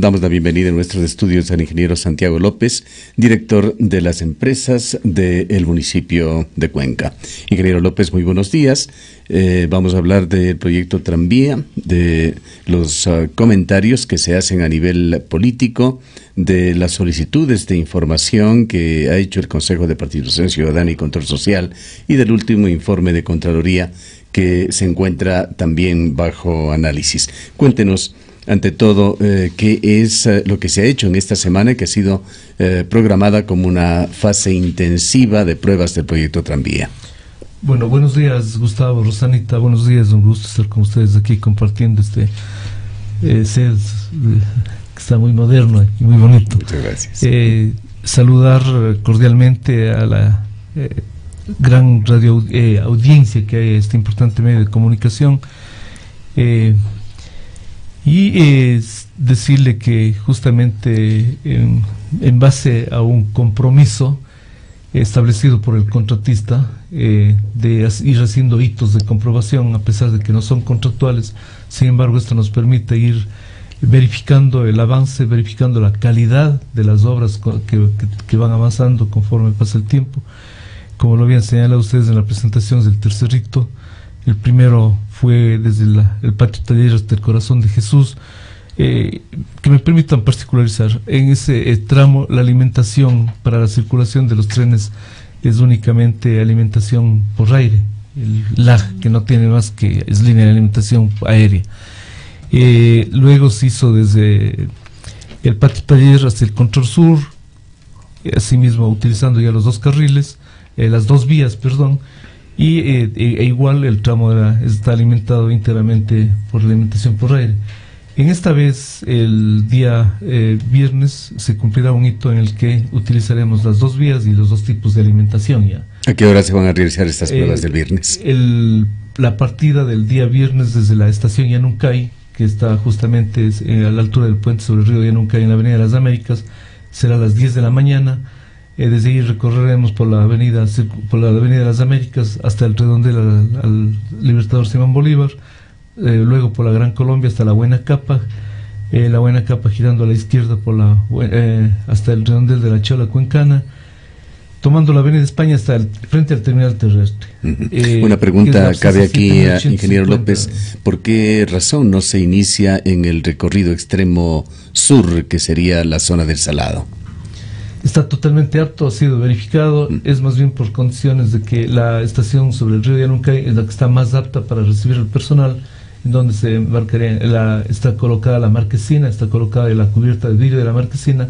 Damos la bienvenida en nuestros estudios al ingeniero Santiago López, director de las empresas del municipio de Cuenca. Ingeniero López, muy buenos días. Vamos a hablar del proyecto Tranvía, de los comentarios que se hacen a nivel político, de las solicitudes de información que ha hecho el Consejo de Participación Ciudadana y Control Social y del último informe de Contraloría que se encuentra también bajo análisis. Cuéntenos, ante todo, qué es lo que se ha hecho en esta semana que ha sido programada como una fase intensiva de pruebas del proyecto Tranvía. Bueno, buenos días, Gustavo, Rosanita, buenos días, un gusto estar con ustedes aquí compartiendo este set que está muy moderno y muy bonito. Muchas gracias. Saludar cordialmente a la gran radio audiencia que hay, este importante medio de comunicación, y decirle que justamente en base a un compromiso establecido por el contratista de ir haciendo hitos de comprobación, a pesar de que no son contractuales, sin embargo esto nos permite ir verificando el avance, verificando la calidad de las obras que van avanzando conforme pasa el tiempo. Como lo habían señalado ustedes en la presentación del tercer rito, el primero fue desde el patio taller hasta el Corazón de Jesús. Que me permitan particularizar, en ese tramo la alimentación para la circulación de los trenes es únicamente alimentación por aire, el LAG, que no tiene más que es línea de alimentación aérea. Luego se hizo desde el patio taller hasta el Control Sur, asimismo utilizando ya los dos carriles, las dos vías, perdón, y igual el tramo está alimentado íntegramente por alimentación por aire. En esta vez, el día viernes, se cumplirá un hito en el que utilizaremos las dos vías y los dos tipos de alimentación ya. ¿A qué hora se van a realizar estas pruebas del viernes? La partida del día viernes desde la estación Yanuncay, que está justamente a la altura del puente sobre el río Yanuncay en la Avenida de las Américas, será a las 10 de la mañana. Desde ahí recorreremos por la avenida de las Américas hasta el redondel al Libertador Simón Bolívar, luego por la Gran Colombia hasta la Buena Capa, girando a la izquierda hasta el redondel de la Chola Cuencana, tomando la Avenida España hasta frente al terminal terrestre. Una pregunta cabe aquí, ingeniero López: ¿por qué razón no se inicia en el recorrido extremo sur, que sería la zona del Salado? Está totalmente apto, ha sido verificado, es más bien por condiciones de que la estación sobre el río Yanuncay es la que está más apta para recibir el personal, en donde se embarcaría, está colocada la marquesina, está colocada la cubierta de vidrio de la marquesina,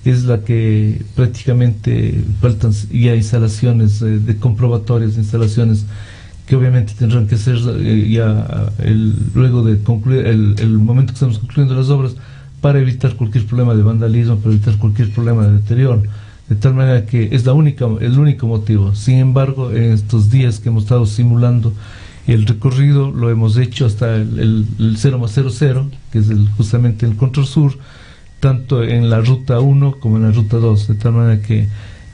es la que prácticamente faltan ya instalaciones de comprobatorias, instalaciones que obviamente tendrán que ser luego de concluir el momento que estamos concluyendo las obras, para evitar cualquier problema de vandalismo, para evitar cualquier problema de deterioro, de tal manera que es el único motivo. Sin embargo, en estos días que hemos estado simulando el recorrido, lo hemos hecho hasta el 0+00, que es justamente el Control Sur, tanto en la ruta 1 como en la ruta 2, de tal manera que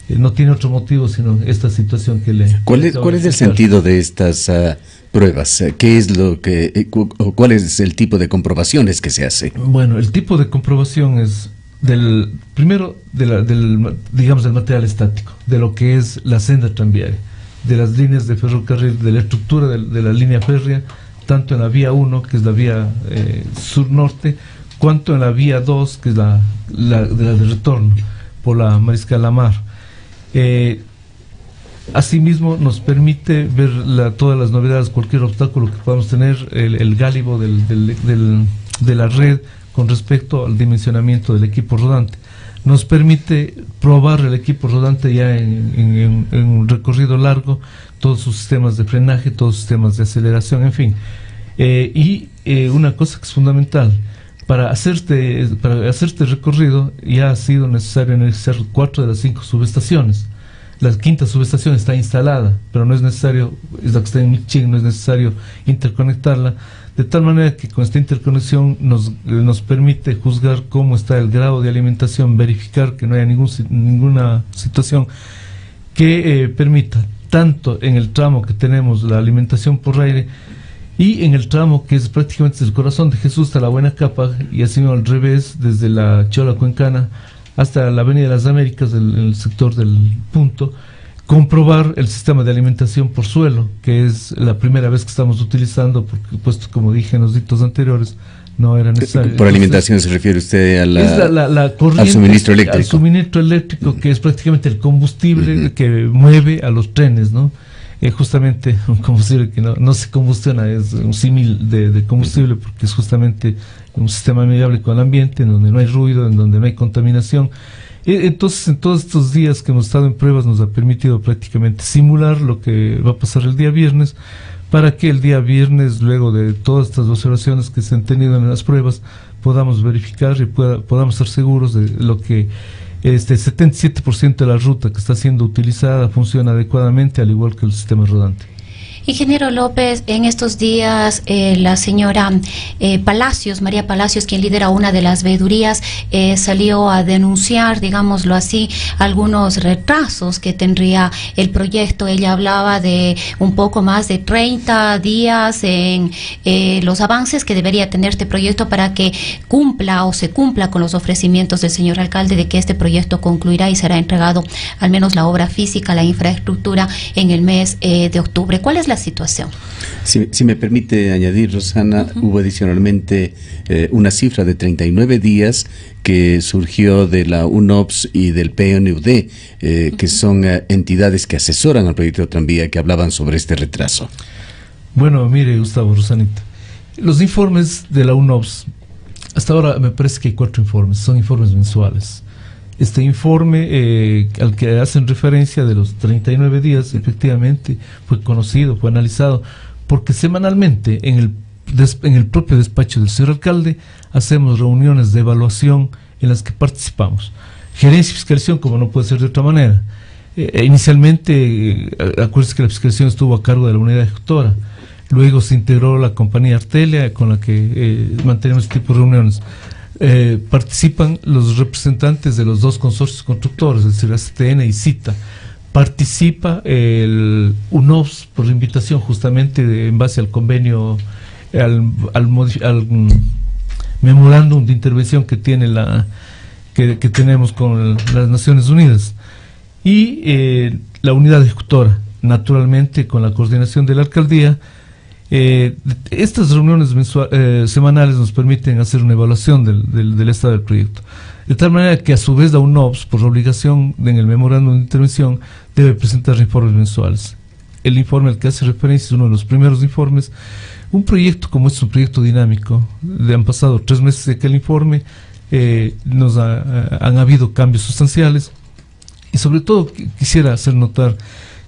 no tiene otro motivo sino esta situación que le... ¿Cuál es el sentido de estas pruebas? ¿Qué es cuál es el tipo de comprobaciones que se hace? Bueno, el tipo de comprobación es primero del material estático, de lo que es la senda tranviaria, de las líneas de ferrocarril, de la estructura de la línea férrea, tanto en la vía 1, que es la vía sur-norte, cuanto en la vía 2, que es la de retorno por la Mariscal Lamar. Asimismo, nos permite ver todas las novedades, cualquier obstáculo que podamos tener, el gálibo de la red con respecto al dimensionamiento del equipo rodante. Nos permite probar el equipo rodante ya en un recorrido largo, todos sus sistemas de frenaje, todos sus sistemas de aceleración, en fin. Y una cosa que es fundamental, para hacer este recorrido ya ha sido necesario analizar 4 de las 5 subestaciones. La quinta subestación está instalada, pero no es necesario, es la que está en Michín, no es necesario interconectarla, de tal manera que con esta interconexión nos permite juzgar cómo está el grado de alimentación, verificar que no haya ninguna situación que permita, tanto en el tramo que tenemos la alimentación por aire, y en el tramo que es prácticamente desde el Corazón de Jesús hasta la Buena Capa, y así al revés, desde la Chola Cuencana hasta la Avenida de las Américas, en el sector del Punto, comprobar el sistema de alimentación por suelo, que es la primera vez que estamos utilizando, porque puesto, como dije en los dictos anteriores, no era necesario. Por alimentación se refiere usted a la corriente, al suministro eléctrico. Al suministro eléctrico, que es prácticamente el combustible que mueve a los trenes, ¿no? Justamente un combustible que no se combustiona, es un símil de combustible, porque es justamente un sistema amigable con el ambiente, en donde no hay ruido, en donde no hay contaminación. Entonces, en todos estos días que hemos estado en pruebas, nos ha permitido prácticamente simular lo que va a pasar el día viernes, para que el día viernes, luego de todas estas observaciones que se han tenido en las pruebas, podamos verificar y podamos estar seguros de lo que el 77% de la ruta que está siendo utilizada funciona adecuadamente, al igual que el sistema rodante. Ingeniero López, en estos días la señora Palacios, María Palacios, quien lidera una de las veedurías, salió a denunciar, digámoslo así, algunos retrasos que tendría el proyecto. Ella hablaba de un poco más de 30 días en los avances que debería tener este proyecto para que cumpla o se cumpla con los ofrecimientos del señor alcalde de que este proyecto concluirá y será entregado, al menos la obra física, la infraestructura, en el mes de octubre. ¿Cuál es la situación? Si me permite añadir, Rosana, hubo adicionalmente una cifra de 39 días que surgió de la UNOPS y del PNUD, que son entidades que asesoran al proyecto de tranvía, que hablaban sobre este retraso. Bueno, mire, Gustavo, Rosanita, los informes de la UNOPS, hasta ahora me parece que hay 4 informes, son informes mensuales. Este informe al que hacen referencia de los 39 días, efectivamente, fue conocido, fue analizado, porque semanalmente en el propio despacho del señor alcalde hacemos reuniones de evaluación en las que participamos. Gerencia y fiscalización, como no puede ser de otra manera. Inicialmente, acuérdense que la fiscalización estuvo a cargo de la unidad ejecutora. Luego se integró la compañía Artelia, con la que mantenemos este tipo de reuniones. Participan los representantes de los 2 consorcios constructores, es decir, ACTN y CITA. Participa el UNOPS por invitación, justamente en base al convenio, al memorándum de intervención que tiene que tenemos con las Naciones Unidas, y la unidad ejecutora, naturalmente con la coordinación de la alcaldía. Estas reuniones semanales nos permiten hacer una evaluación del estado del proyecto, de tal manera que a su vez la UNOPS, por obligación en el memorándum de intervención, debe presentar informes mensuales. El informe al que hace referencia es uno de los primeros informes. Un proyecto como este es un proyecto dinámico, han pasado 3 meses de que el informe, han habido cambios sustanciales, y sobre todo quisiera hacer notar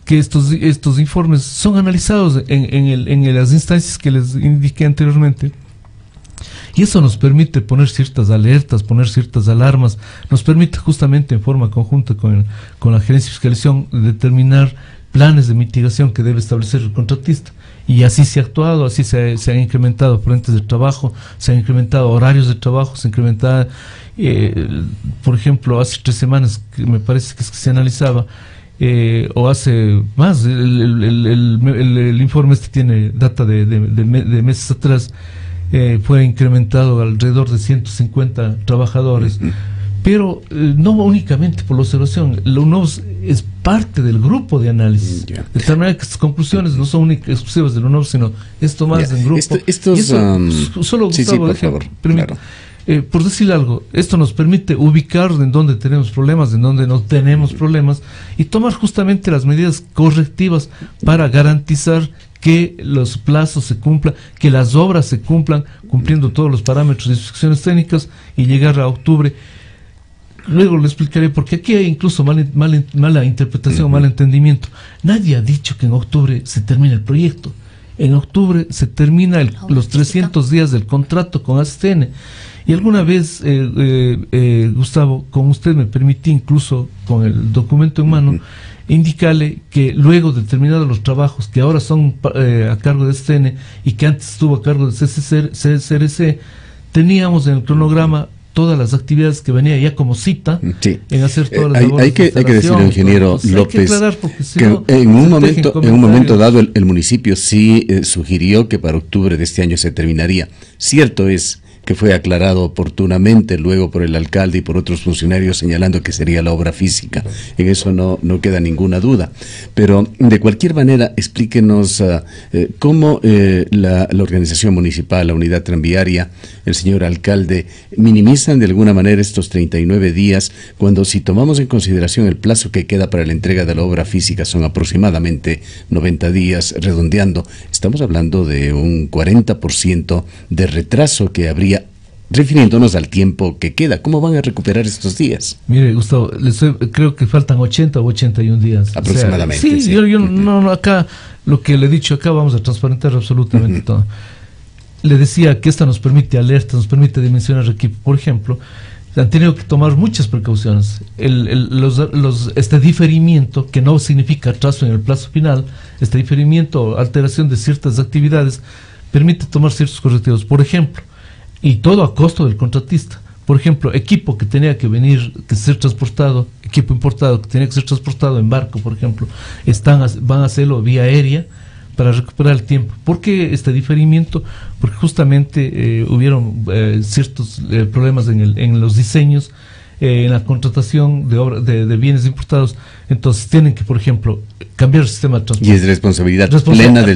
que estos informes son analizados en las instancias que les indiqué anteriormente, y eso nos permite poner ciertas alertas, poner ciertas alarmas, nos permite justamente en forma conjunta con la gerencia de fiscalización determinar planes de mitigación que debe establecer el contratista, y así se ha actuado, así se han incrementado frentes de trabajo, se han incrementado horarios de trabajo, se ha incrementado, por ejemplo, hace 3 semanas que me parece que se analizaba, o hace más, el informe este tiene data de meses atrás, fue incrementado alrededor de 150 trabajadores, pero no únicamente por la observación. La UNOPS es parte del grupo de análisis, de tal manera que estas conclusiones no son exclusivas de la UNOPS, sino esto más en grupo. Solo Gustavo, por favor, claro. Por decir algo, esto nos permite ubicar en dónde tenemos problemas, en dónde no tenemos problemas, y tomar justamente las medidas correctivas para garantizar que los plazos se cumplan, que las obras se cumplan, cumpliendo todos los parámetros de instrucciones técnicas, y llegar a octubre. Luego le explicaré, porque aquí hay incluso mala interpretación, mal entendimiento. Nadie ha dicho que en octubre se termine el proyecto. En octubre se termina los 300 días del contrato con ACTN. Y alguna vez, Gustavo, con usted me permití, incluso con el documento en mano, indicarle que luego de terminados los trabajos que ahora son a cargo de ACTN y que antes estuvo a cargo de CRC, teníamos en el cronograma todas las actividades que venía ya como cita, sí, en hacer todas las labores hay que decirlo, ingeniero López, que en un momento dado el municipio sí sugirió que para octubre de este año se terminaría. Cierto es que fue aclarado oportunamente luego por el alcalde y por otros funcionarios señalando que sería la obra física. En eso no queda ninguna duda. Pero de cualquier manera, explíquenos cómo la organización municipal, la unidad tranviaria, el señor alcalde, minimizan de alguna manera estos 39 días cuando, si tomamos en consideración el plazo que queda para la entrega de la obra física, son aproximadamente 90 días, redondeando, estamos hablando de un 40% de retraso que habría. Refiriéndonos al tiempo que queda, ¿cómo van a recuperar estos días? Mire, Gustavo, creo que faltan 80 o 81 días. Aproximadamente. O sea, sí. Yo no, acá, lo que le he dicho acá, vamos a transparentar absolutamente todo. Le decía que esta nos permite alerta, nos permite dimensionar el equipo. Por ejemplo, han tenido que tomar muchas precauciones. Este diferimiento, que no significa atraso en el plazo final, este diferimiento o alteración de ciertas actividades, permite tomar ciertos correctivos. Por ejemplo, y todo a costo del contratista. Por ejemplo, equipo que tenía que venir, que ser transportado, equipo importado que tenía que ser transportado en barco, por ejemplo, van a hacerlo vía aérea para recuperar el tiempo. ¿Por qué este diferimiento? Porque justamente hubieron ciertos problemas en los diseños, en la contratación de bienes importados. Entonces tienen que, por ejemplo, cambiar el sistema de transporte. Y es responsabilidad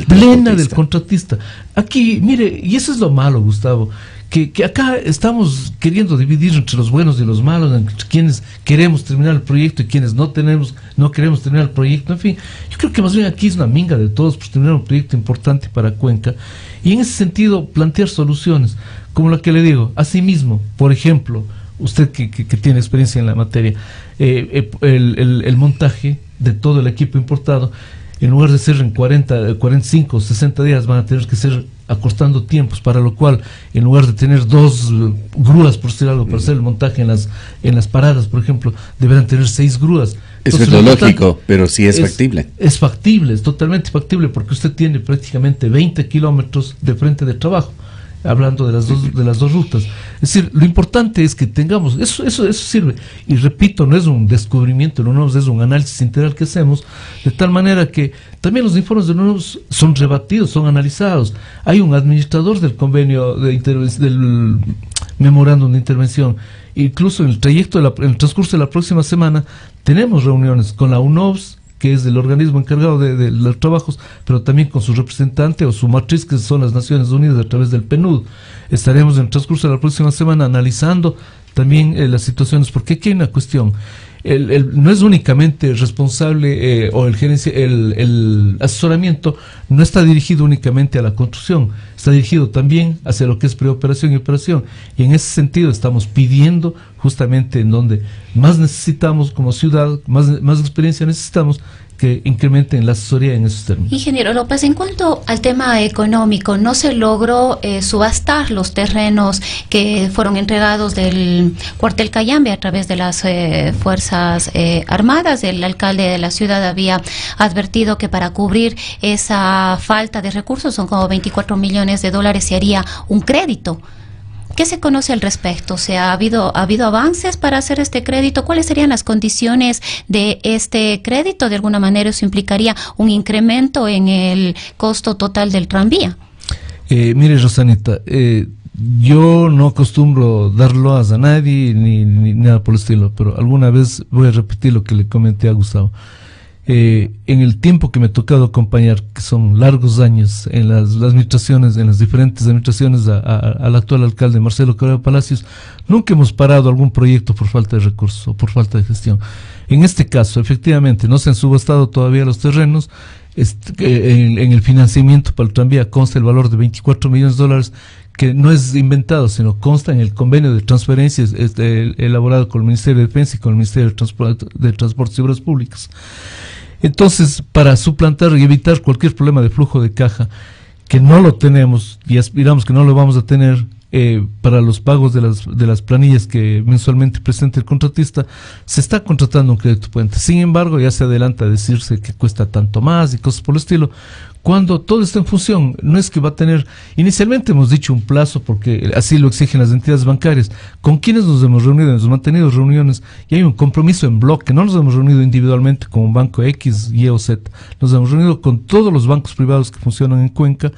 plena del contratista. Aquí, mire, y eso es lo malo, Gustavo, que acá estamos queriendo dividir entre los buenos y los malos, entre quienes queremos terminar el proyecto y quienes no queremos terminar el proyecto. En fin, yo creo que más bien aquí es una minga de todos por terminar un proyecto importante para Cuenca, y en ese sentido plantear soluciones, como la que le digo. Asimismo, por ejemplo, usted que tiene experiencia en la materia, el montaje de todo el equipo importado, en lugar de ser en 45 o 60 días, van a tener que ser acortando tiempos, para lo cual, en lugar de tener 2 grúas, por decir algo, para hacer el montaje en las paradas, por ejemplo, deberán tener 6 grúas. Eso es lo lógico, pero sí es factible. Es factible, es totalmente factible, porque usted tiene prácticamente 20 kilómetros de frente de trabajo, hablando de las dos rutas. Es decir, lo importante es que tengamos, eso sirve, y repito, no es un descubrimiento, no es un análisis integral que hacemos, de tal manera que también los informes de NUNOPS son rebatidos, son analizados. Hay un administrador del convenio del memorándum de intervención. Incluso en el transcurso de la próxima semana tenemos reuniones con la UNOPS, que es el organismo encargado de los trabajos, pero también con su representante o su matriz, que son las Naciones Unidas, a través del PNUD. Estaremos en el transcurso de la próxima semana analizando también las situaciones, porque aquí hay una cuestión. No es únicamente responsable o el asesoramiento no está dirigido únicamente a la construcción, está dirigido también hacia lo que es preoperación y operación, y en ese sentido estamos pidiendo justamente en donde más necesitamos como ciudad, más experiencia necesitamos, que incrementen la asesoría en esos términos. Ingeniero López, en cuanto al tema económico, ¿no se logró subastar los terrenos que fueron entregados del cuartel Cayambe a través de las Fuerzas Armadas? El alcalde de la ciudad había advertido que para cubrir esa falta de recursos, son como $24 millones, se haría un crédito. ¿Qué se conoce al respecto? O sea, ¿ha habido avances para hacer este crédito? ¿Cuáles serían las condiciones de este crédito? De alguna manera eso implicaría un incremento en el costo total del tranvía. Mire, Rosanita, yo no acostumbro dar loas a nadie ni nada por el estilo, pero alguna vez voy a repetir lo que le comenté a Gustavo. En el tiempo que me ha tocado acompañar, que son largos años en las administraciones, en las diferentes administraciones al actual alcalde Marcelo Correa Palacios, nunca hemos parado algún proyecto por falta de recursos o por falta de gestión. En este caso, efectivamente, no se han subastado todavía los terrenos. En el financiamiento para el tranvía consta el valor de $24 millones, que no es inventado, sino consta en el convenio de transferencias elaborado con el Ministerio de Defensa y con el Ministerio de Transportes y Obras Públicas. Entonces, para suplantar y evitar cualquier problema de flujo de caja, que no lo tenemos y aspiramos que no lo vamos a tener, para los pagos de las planillas que mensualmente presenta el contratista, se está contratando un crédito puente. Sin embargo, ya se adelanta a decirse que cuesta tanto más y cosas por el estilo, cuando todo está en función. No es que va a tener, inicialmente hemos dicho un plazo, porque así lo exigen las entidades bancarias, con quienes nos hemos reunido, nos hemos mantenido reuniones, y hay un compromiso en bloque. No nos hemos reunido individualmente con un banco X, Y o Z, nos hemos reunido con todos los bancos privados que funcionan en Cuenca,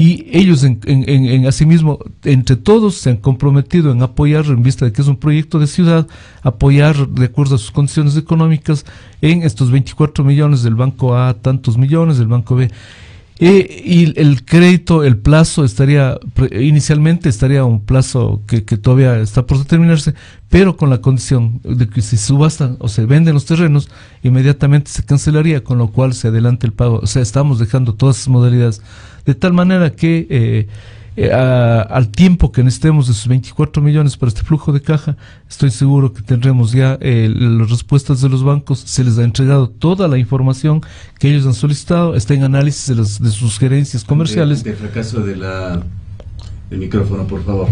y ellos en asimismo, entre todos, se han comprometido en apoyar, en vista de que es un proyecto de ciudad, apoyar de acuerdo a sus condiciones económicas en estos 24 millones del banco A, tantos millones del banco B. Y el crédito, el plazo inicialmente estaría un plazo que todavía está por determinarse, pero con la condición de que si subastan o se venden los terrenos, inmediatamente se cancelaría, con lo cual se adelanta el pago. O sea, estamos dejando todas esas modalidades de tal manera que al tiempo que necesitemos de esos 24 millones para este flujo de caja, estoy seguro que tendremos ya las respuestas de los bancos. Se les ha entregado toda la información que ellos han solicitado, está en análisis de sus gerencias comerciales. Ante el fracaso del micrófono, por favor.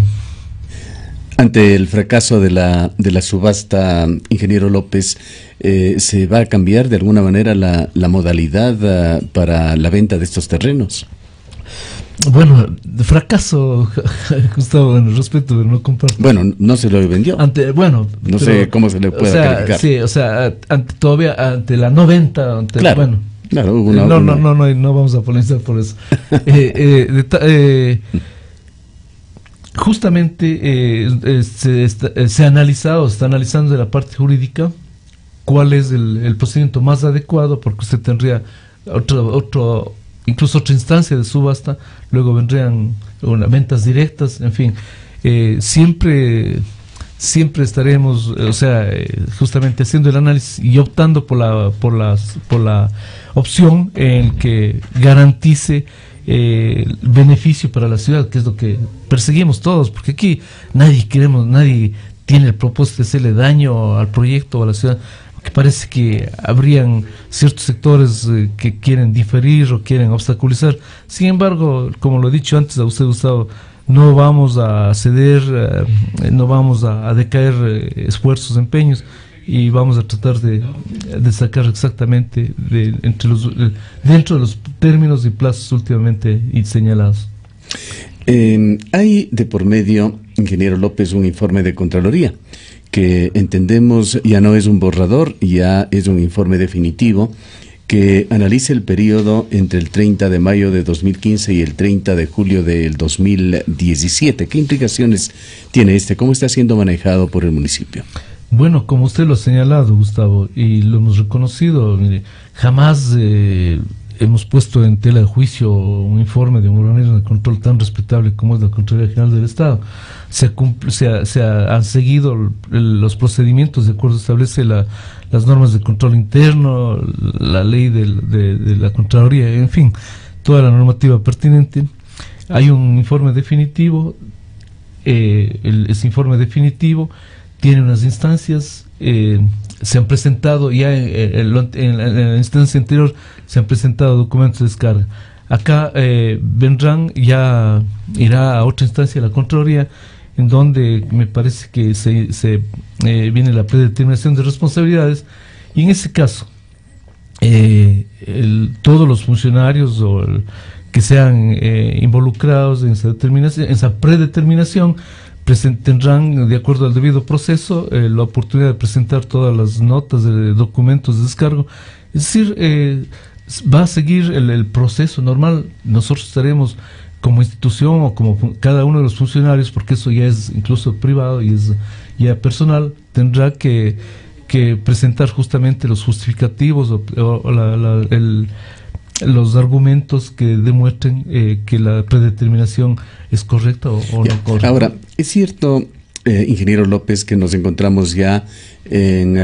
Ante el fracaso de la subasta, ingeniero López, ¿se va a cambiar de alguna manera la modalidad para la venta de estos terrenos? Bueno, de fracaso, Gustavo, en el respeto, pero no comparto. Bueno, no se lo vendió. No sé cómo se le puede calificar. Sí, o sea, ante la no venta, claro, bueno. Claro, no vamos a polemizar por eso. Justamente se ha analizado, está analizando de la parte jurídica cuál es el procedimiento más adecuado, porque usted tendría incluso otra instancia de subasta, luego vendrían ventas directas, en fin, siempre estaremos, justamente haciendo el análisis y optando por la opción en que garantice el beneficio para la ciudad, que es lo que perseguimos todos, porque aquí nadie tiene el propósito de hacerle daño al proyecto o a la ciudad. Que parece que habrían ciertos sectores que quieren diferir o quieren obstaculizar. Sin embargo, como lo he dicho antes a usted, Gustavo, no vamos a ceder, no vamos a decaer esfuerzos, empeños, y vamos a tratar de sacar exactamente dentro de los términos y plazos últimamente señalados. Hay de por medio, ingeniero López, un informe de Contraloría que entendemos ya no es un borrador, ya es un informe definitivo que analiza el periodo entre el 30 de mayo de 2015 y el 30 de julio del 2017. ¿Qué implicaciones tiene ¿Cómo está siendo manejado por el municipio? Bueno, como usted lo ha señalado, Gustavo, y lo hemos reconocido, mire, jamás hemos puesto en tela de juicio un informe de un organismo de control tan respetable como es la Contraloría General del Estado. Han seguido los procedimientos de acuerdo establece las normas de control interno, la ley de la Contraloría, en fin, toda la normativa pertinente. Hay un informe definitivo, ese informe definitivo tiene unas instancias, se han presentado ya en la instancia anterior, se han presentado documentos de descarga. Acá irá a otra instancia, la Contraloría, en donde me parece que viene la predeterminación de responsabilidades, y en ese caso todos los funcionarios que sean involucrados en esa predeterminación tendrán, de acuerdo al debido proceso, la oportunidad de presentar todas las notas de documentos de descargo. Es decir, va a seguir el proceso normal. Nosotros estaremos como institución o como cada uno de los funcionarios, porque eso ya es incluso privado y es ya personal, tendrá que presentar justamente los justificativos los argumentos que demuestren que la predeterminación es correcta o no correcta. Ahora, es cierto, ingeniero López, que nos encontramos ya en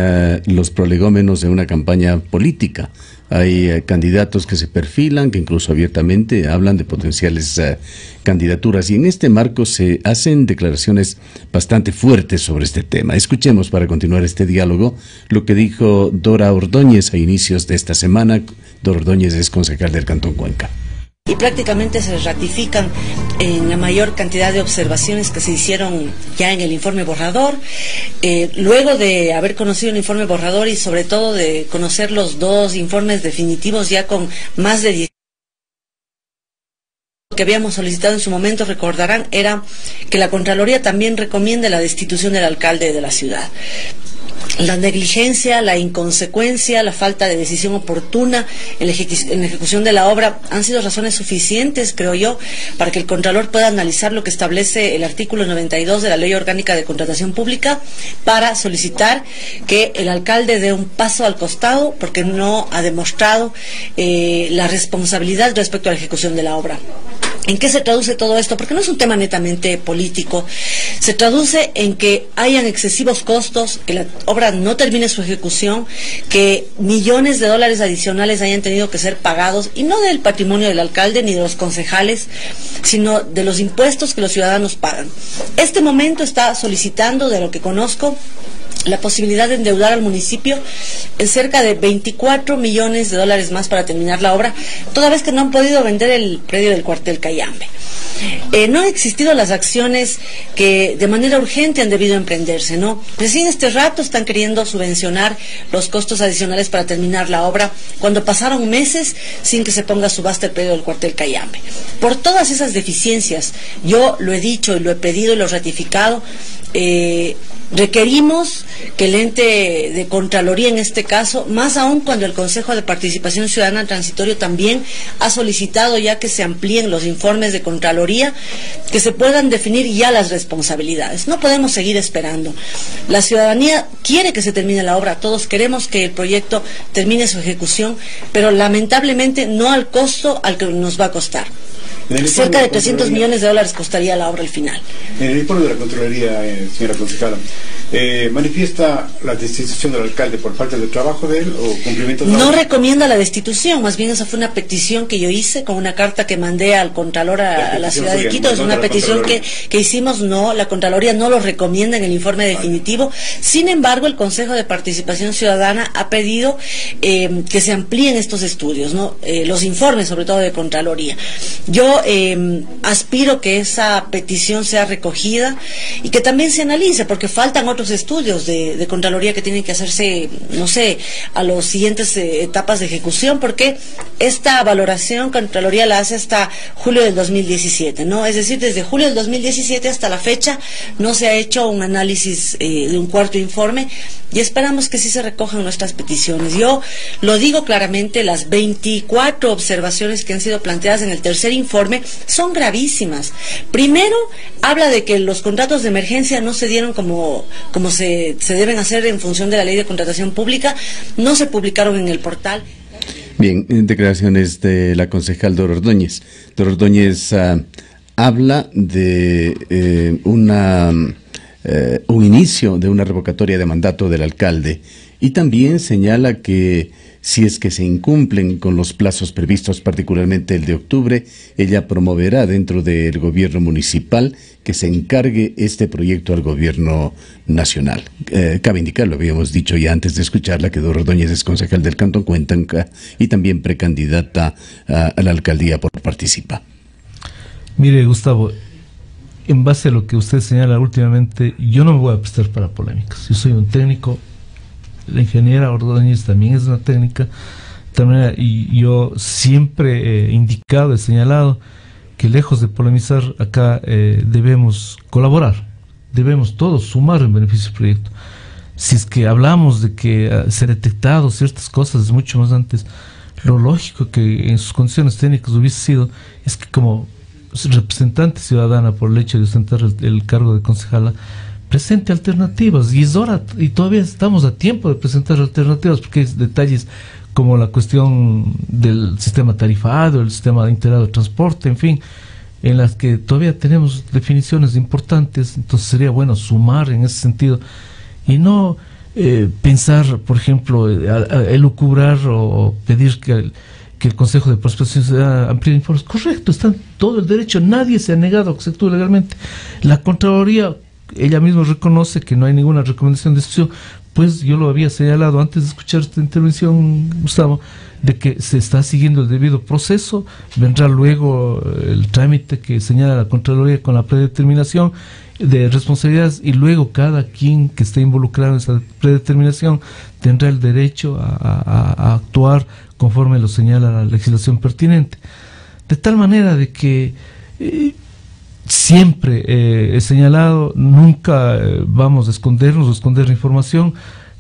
los prolegómenos de una campaña política. Hay candidatos que se perfilan, que incluso abiertamente hablan de potenciales candidaturas, y en este marco se hacen declaraciones bastante fuertes sobre este tema. Escuchemos, para continuar este diálogo, lo que dijo Dora Ordóñez a inicios de esta semana. Dora Ordóñez es concejal del Cantón Cuenca. Y prácticamente se ratifican en la mayor cantidad de observaciones que se hicieron ya en el informe borrador. Luego de haber conocido el informe borrador y sobre todo de conocer los dos informes definitivos ya con más de 10 que habíamos solicitado en su momento, recordarán, era que la Contraloría también recomiende la destitución del alcalde de la ciudad. La negligencia, la inconsecuencia, la falta de decisión oportuna en la ejecución de la obra han sido razones suficientes, creo yo, para que el Contralor pueda analizar lo que establece el artículo 92 de la Ley Orgánica de Contratación Pública para solicitar que el alcalde dé un paso al costado porque no ha demostrado la responsabilidad respecto a la ejecución de la obra. ¿En qué se traduce todo esto? Porque no es un tema netamente político. Se traduce en que hayan excesivos costos, que la obra no termine su ejecución, que millones de dólares adicionales hayan tenido que ser pagados, y no del patrimonio del alcalde ni de los concejales, sino de los impuestos que los ciudadanos pagan. Este momento está solicitando, de lo que conozco, la posibilidad de endeudar al municipio en cerca de 24 millones de dólares más para terminar la obra, toda vez que no han podido vender el predio del cuartel Cayambe. No han existido las acciones que de manera urgente han debido emprenderse, ¿no? Recién este rato están queriendo subvencionar los costos adicionales para terminar la obra, cuando pasaron meses sin que se ponga a subasta el predio del cuartel Cayambe. Por todas esas deficiencias, yo lo he dicho y lo he pedido y lo he ratificado, requerimos que el ente de Contraloría, en este caso, más aún cuando el Consejo de Participación Ciudadana Transitorio también ha solicitado ya que se amplíen los informes de Contraloría, que se puedan definir ya las responsabilidades. No podemos seguir esperando. La ciudadanía quiere que se termine la obra, todos queremos que el proyecto termine su ejecución, pero lamentablemente no al costo al que nos va a costar. Cerca de 300 millones de dólares costaría la obra al final. En el informe de la Contraloría, señora concejala, ¿manifiesta la destitución del alcalde por falta de trabajo de él o cumplimiento de la No obra? recomienda la destitución, más bien esa fue una petición que yo hice con una carta que mandé al Contralor a la ciudad de Quito. Es una petición que hicimos, no, la Contraloría no lo recomienda en el informe definitivo. Sin embargo, el Consejo de Participación Ciudadana ha pedido que se amplíen estos estudios, ¿no? Los informes, sobre todo de Contraloría. Yo aspiro que esa petición sea recogida y que también se analice, porque faltan otros estudios de Contraloría que tienen que hacerse, no sé, a las siguientes etapas de ejecución, porque esta valoración Contraloría la hace hasta julio del 2017, ¿no? Es decir, desde julio del 2017 hasta la fecha no se ha hecho un análisis de un cuarto informe, y esperamos que sí se recojan nuestras peticiones. Yo lo digo claramente, las 24 observaciones que han sido planteadas en el tercer informe son gravísimas. Primero, habla de que los contratos de emergencia no se dieron como se deben hacer en función de la Ley de Contratación Pública, no se publicaron en el portal. Bien, declaraciones de la concejal Dora Ordóñez. Dora Ordóñez habla de un inicio de una revocatoria de mandato del alcalde, y también señala que si es que se incumplen con los plazos previstos, particularmente el de octubre, ella promoverá dentro del gobierno municipal que se encargue este proyecto al gobierno nacional. Cabe indicar, lo habíamos dicho ya antes de escucharla, que Dora Ordóñez es concejal del Cantón Cuenca y también precandidata a la alcaldía por Participa. Mire, Gustavo, en base a lo que usted señala últimamente, yo no me voy a prestar para polémicas. Yo soy un técnico, la ingeniera Ordóñez también es una técnica, también, y yo siempre he indicado, he señalado que lejos de polemizar acá debemos colaborar, debemos todos sumar en beneficio del proyecto. Si es que hablamos de que se han detectado ciertas cosas mucho más antes, lo lógico que en sus condiciones técnicas hubiese sido es que como representante ciudadana por el hecho de ostentar el cargo de concejala, presente alternativas, y es hora, y todavía estamos a tiempo de presentar alternativas, porque hay detalles como la cuestión del sistema tarifado, el sistema integrado de transporte, en fin, en las que todavía tenemos definiciones importantes. Entonces sería bueno sumar en ese sentido y no pensar, por ejemplo, elucubrar o pedir que el Consejo de Participación Ciudadana amplíe informes. Correcto, está en todo el derecho, nadie se ha negado a que se actúe legalmente. La Contraloría, ella misma reconoce que no hay ninguna recomendación de destitución, pues yo lo había señalado antes de escuchar esta intervención, Gustavo, de que se está siguiendo el debido proceso. Vendrá luego el trámite que señala la Contraloría con la predeterminación de responsabilidades, y luego cada quien que esté involucrado en esa predeterminación tendrá el derecho a actuar conforme lo señala la legislación pertinente. De tal manera de que siempre he señalado, nunca vamos a escondernos o esconder la información,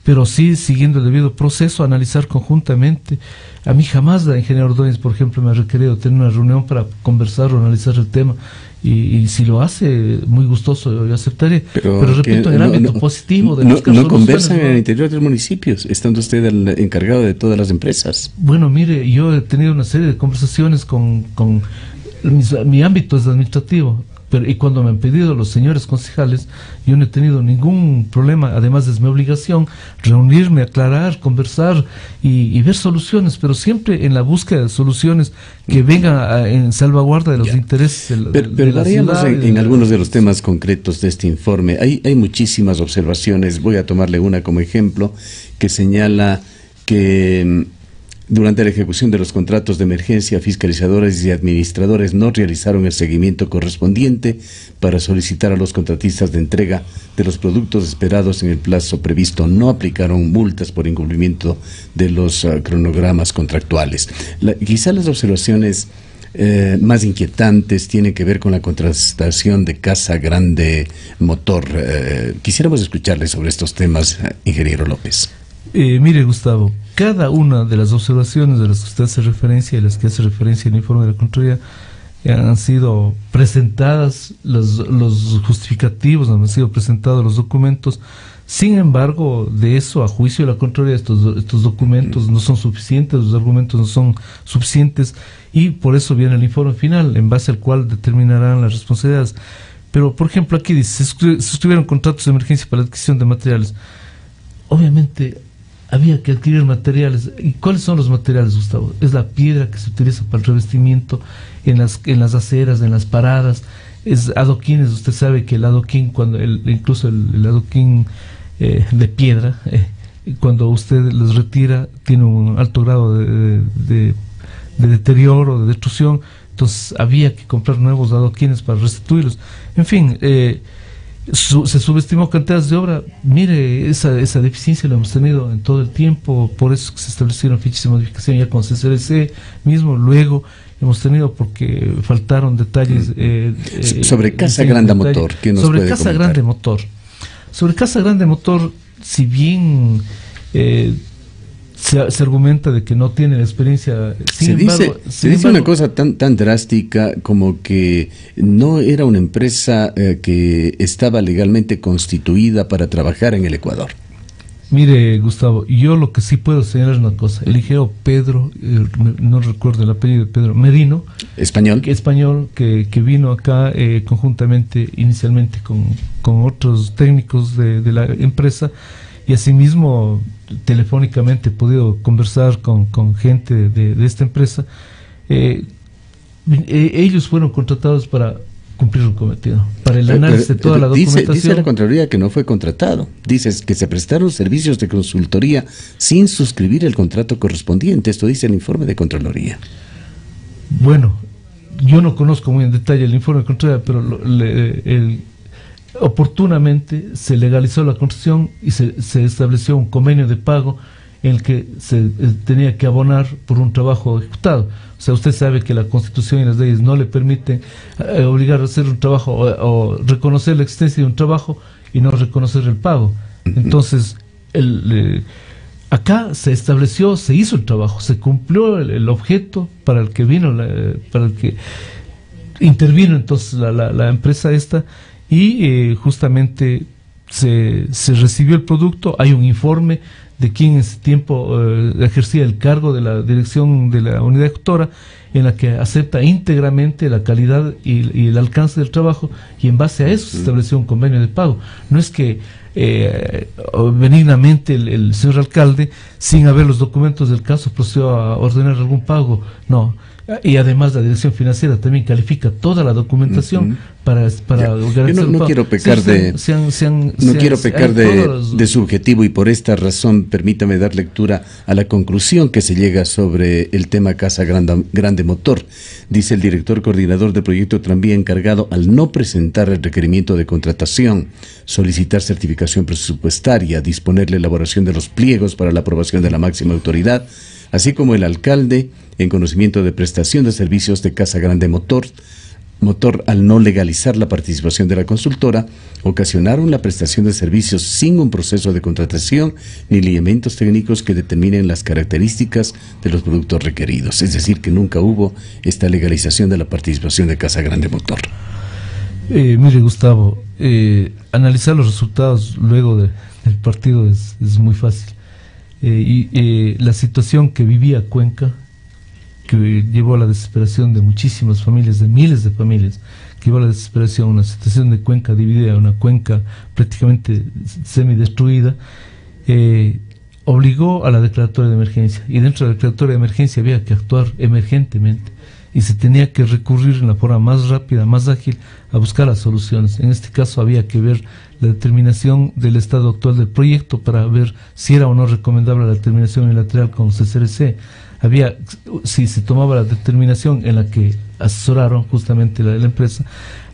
pero sí siguiendo el debido proceso, analizar conjuntamente. A mí jamás la ingeniera Ordóñez, por ejemplo, me ha requerido tener una reunión para conversar o analizar el tema, y si lo hace, muy gustoso, yo aceptaré. Pero repito, en el ámbito positivo de buscar no conversan en el interior de los municipios, estando usted el encargado de todas las empresas. Bueno, mire, yo he tenido una serie de conversaciones con mi ámbito es administrativo. Y cuando me han pedido los señores concejales, yo no he tenido ningún problema, además es mi obligación reunirme, aclarar, conversar y ver soluciones, pero siempre en la búsqueda de soluciones que vengan en salvaguarda de los intereses de la ciudad. En algunos de los temas concretos de este informe, hay muchísimas observaciones. Voy a tomarle una como ejemplo, que señala que durante la ejecución de los contratos de emergencia, fiscalizadores y administradores no realizaron el seguimiento correspondiente para solicitar a los contratistas de entrega de los productos esperados en el plazo previsto. No aplicaron multas por incumplimiento de los cronogramas contractuales. Quizá las observaciones más inquietantes tienen que ver con la contratación de Casa Grande Motor. Quisiéramos escucharle sobre estos temas, ingeniero López. Mire, Gustavo, cada una de las observaciones de las que usted hace referencia y las que hace referencia en el informe de la Contraloría han sido presentadas, los justificativos, han sido presentados los documentos. Sin embargo, de eso, a juicio de la Contraloría, estos documentos no son suficientes, los argumentos no son suficientes, y por eso viene el informe final, en base al cual determinarán las responsabilidades. Pero, por ejemplo, aquí dice, se suscribieron contratos de emergencia para la adquisición de materiales. Obviamente, había que adquirir materiales. ¿Y cuáles son los materiales, Gustavo? Es la piedra que se utiliza para el revestimiento en las aceras, en las paradas. Es adoquines. Usted sabe que el adoquín, incluso el adoquín de piedra, cuando usted los retira, tiene un alto grado de deterioro, de destrucción. Entonces había que comprar nuevos adoquines para restituirlos. En fin, se subestimó cantidades de obra. Mire, esa deficiencia la hemos tenido en todo el tiempo, por eso se establecieron fichas de modificación ya con CCRC mismo, luego hemos tenido porque faltaron detalles. Sobre Casa Grande Motor, ¿qué nos puede Casa comentar? Grande Motor. Sobre Casa Grande Motor, si bien se argumenta de que no tiene la experiencia, se dice una cosa tan drástica como que no era una empresa que estaba legalmente constituida para trabajar en el Ecuador. Mire, Gustavo, yo lo que sí puedo señalar es una cosa. El ingeniero Pedro, no recuerdo el apellido de Pedro, Merino, español, que vino acá conjuntamente, inicialmente con otros técnicos de la empresa, y asimismo telefónicamente he podido conversar con gente de esta empresa. Ellos fueron contratados para cumplir un cometido, para el análisis de toda la documentación. Dice la Contraloría que no fue contratado. Dices que se prestaron servicios de consultoría sin suscribir el contrato correspondiente. Esto dice el informe de Contraloría. Bueno, yo no conozco muy en detalle el informe de Contraloría, pero oportunamente se legalizó la construcción y se estableció un convenio de pago en el que se tenía que abonar por un trabajo ejecutado. O sea, usted sabe que la Constitución y las leyes no le permiten obligar a hacer un trabajo o reconocer la existencia de un trabajo y no reconocer el pago. Entonces, acá se estableció, se hizo el trabajo, se cumplió el objeto para el que vino, para el que intervino entonces la empresa esta, y justamente se recibió el producto. Hay un informe de quien en ese tiempo ejercía el cargo de la dirección de la unidad ejecutora, en la que acepta íntegramente la calidad y el alcance del trabajo, y en base a eso se estableció un convenio de pago. No es que benignamente el señor alcalde, sin haber los documentos del caso, procedió a ordenar algún pago. No, Y además la dirección financiera también califica toda la documentación para Yo no quiero pecar de subjetivo, y por esta razón permítame dar lectura a la conclusión que se llega sobre el tema Casa Grande Motor. Dice el director coordinador del proyecto Tranvía encargado, al no presentar el requerimiento de contratación, solicitar certificación presupuestaria, disponer la elaboración de los pliegos para la aprobación de la máxima autoridad, así como el alcalde en conocimiento de prestación de servicios de Casa Grande Motor, al no legalizar la participación de la consultora, ocasionaron la prestación de servicios sin un proceso de contratación ni lineamientos técnicos que determinen las características de los productos requeridos. Es decir, que nunca hubo esta legalización de la participación de Casa Grande Motor. Mire, Gustavo, analizar los resultados luego del partido es muy fácil. La situación que vivía Cuenca, que llevó a la desesperación de muchísimas familias, de miles de familias, que llevó a la desesperación, una situación de Cuenca dividida, una Cuenca prácticamente semidestruida, obligó a la declaratoria de emergencia, y dentro de la declaratoria de emergencia había que actuar emergentemente, y se tenía que recurrir en la forma más rápida, más ágil, a buscar las soluciones. En este caso había que ver la determinación del estado actual del proyecto para ver si era o no recomendable la determinación unilateral con CCRC. Si se tomaba la determinación en la que asesoraron justamente la empresa,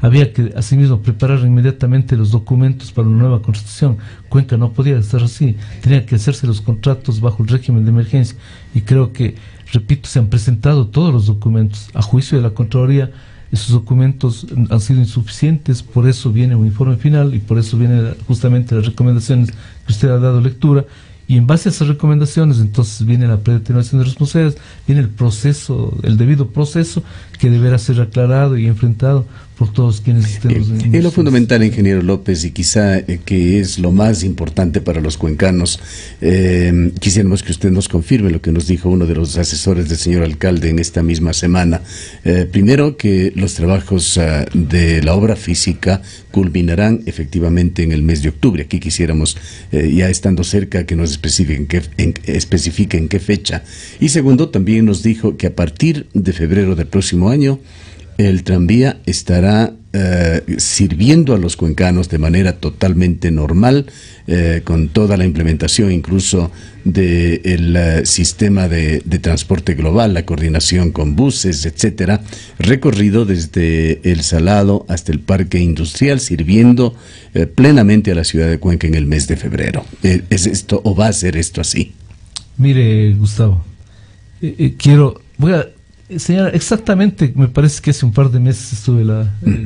había que asimismo preparar inmediatamente los documentos para una nueva constitución. Cuenca no podía estar así, tenía que hacerse los contratos bajo el régimen de emergencia, y creo que, repito, se han presentado todos los documentos. A juicio de la Contraloría, esos documentos han sido insuficientes, por eso viene un informe final y por eso vienen justamente las recomendaciones que usted ha dado lectura. Y en base a esas recomendaciones, entonces viene la predeterminación de responsabilidades, viene el proceso, el debido proceso que deberá ser aclarado y enfrentado por todos quienes estemos en lo fundamental, ingeniero López, y quizá que es lo más importante para los cuencanos, quisiéramos que usted nos confirme lo que nos dijo uno de los asesores del señor alcalde en esta misma semana. Primero, que los trabajos de la obra física culminarán efectivamente en el mes de octubre. Aquí quisiéramos, ya estando cerca, que nos especifique en qué fecha. Y segundo, también nos dijo que a partir de febrero del próximo año el tranvía estará sirviendo a los cuencanos de manera totalmente normal, con toda la implementación incluso del sistema de transporte global, la coordinación con buses, etcétera, recorrido desde el Salado hasta el Parque Industrial, sirviendo plenamente a la ciudad de Cuenca en el mes de febrero. ¿Es esto o va a ser esto así? Mire, Gustavo, voy a señora, exactamente, me parece que hace un par de meses estuve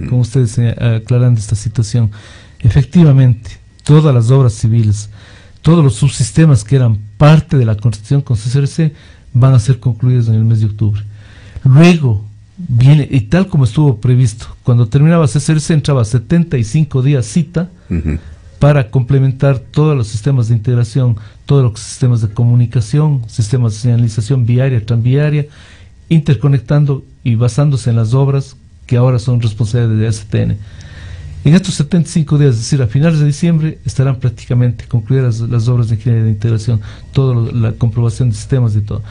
con ustedes aclarando esta situación. Efectivamente, todas las obras civiles, todos los subsistemas que eran parte de la construcción con CCRC van a ser concluidos en el mes de octubre. Luego viene, y tal como estuvo previsto, cuando terminaba CCRC entraba 75 días cita para complementar todos los sistemas de integración, todos los sistemas de comunicación, sistemas de señalización viaria, tranviaria, interconectando y basándose en las obras que ahora son responsabilidad de STN. En estos 75 días, es decir, a finales de diciembre, estarán prácticamente concluidas las obras de ingeniería de integración, toda la comprobación de sistemas y todo.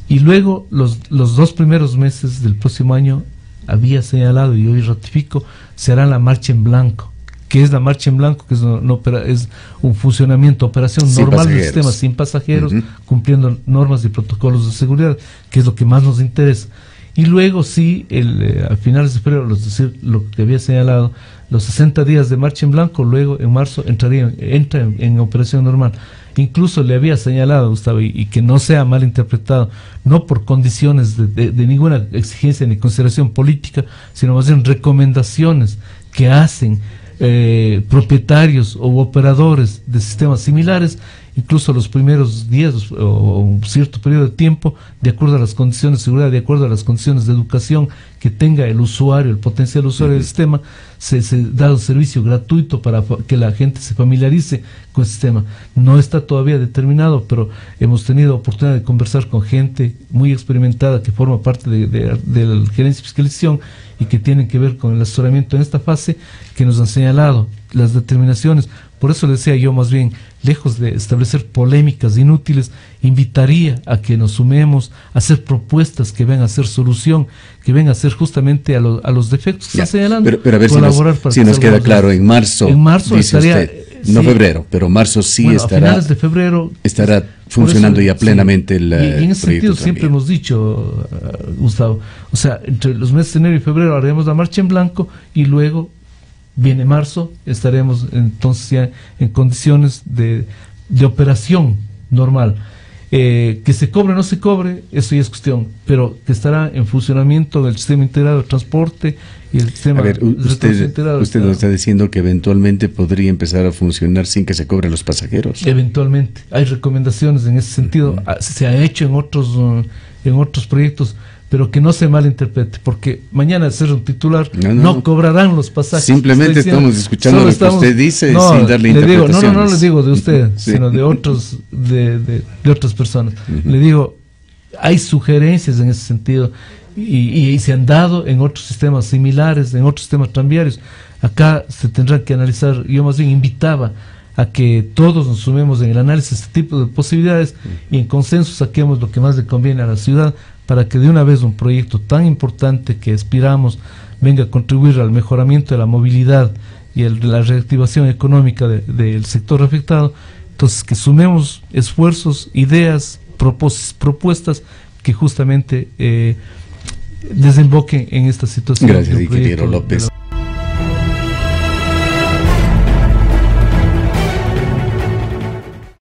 Y luego, los 2 primeros meses del próximo año, había señalado, y hoy ratifico, se hará la marcha en blanco. ¿Qué es la marcha en blanco? Que es un funcionamiento, operación normal del sistema, sin pasajeros, cumpliendo normas y protocolos de seguridad, que es lo que más nos interesa. Y luego sí, a finales de febrero, es decir, lo que había señalado, los 60 días de marcha en blanco, luego en marzo entra en operación normal. Incluso le había señalado, Gustavo, y que no sea mal interpretado, no por condiciones de ninguna exigencia ni consideración política, sino más bien recomendaciones que hacen propietarios o operadores de sistemas similares, incluso los primeros días o un cierto periodo de tiempo, de acuerdo a las condiciones de seguridad, de acuerdo a las condiciones de educación que tenga el usuario, el potencial usuario del sistema, se da un servicio gratuito para que la gente se familiarice con el sistema. No está todavía determinado, pero hemos tenido oportunidad de conversar con gente muy experimentada que forma parte de la gerencia de fiscalización y que tienen que ver con el asesoramiento en esta fase, que nos han señalado las determinaciones Por eso le decía yo, más bien, lejos de establecer polémicas inútiles, invitaría a que nos sumemos a hacer propuestas que vengan a ser solución, que vengan a ser justamente a los defectos que están señalando. Pero a ver si nos queda claro, en marzo dice estaría, usted, no febrero, pero marzo sí estará, a finales de febrero estará funcionando ya plenamente el y en ese sentido siempre hemos dicho, Gustavo, o sea, entre los meses de enero y febrero haremos la marcha en blanco y luego viene marzo, estaremos entonces ya en condiciones de operación normal. Que se cobre o no se cobre, eso ya es cuestión, pero que estará en funcionamiento el sistema integrado de transporte y el sistema integrado. Usted nos está diciendo que eventualmente podría empezar a funcionar sin que se cobren los pasajeros. Eventualmente, hay recomendaciones en ese sentido, se ha hecho en otros proyectos, pero que no se malinterprete, porque mañana ser un titular no cobrarán los pasajes. Simplemente estamos escuchando lo que usted dice sin darle interpretaciones. No le digo de usted, sino de otros de otras personas. Le digo, hay sugerencias en ese sentido y se han dado en otros sistemas similares, en otros sistemas tranviarios. Acá se tendrá que analizar. Yo más bien invitaba a que todos nos sumemos en el análisis de este tipo de posibilidades y en consenso saquemos lo que más le conviene a la ciudad, para que de una vez un proyecto tan importante que aspiramos venga a contribuir al mejoramiento de la movilidad y la reactivación económica del sector afectado. Entonces, que sumemos esfuerzos, ideas, propuestas que justamente desemboquen en esta situación. Gracias, ingeniero López.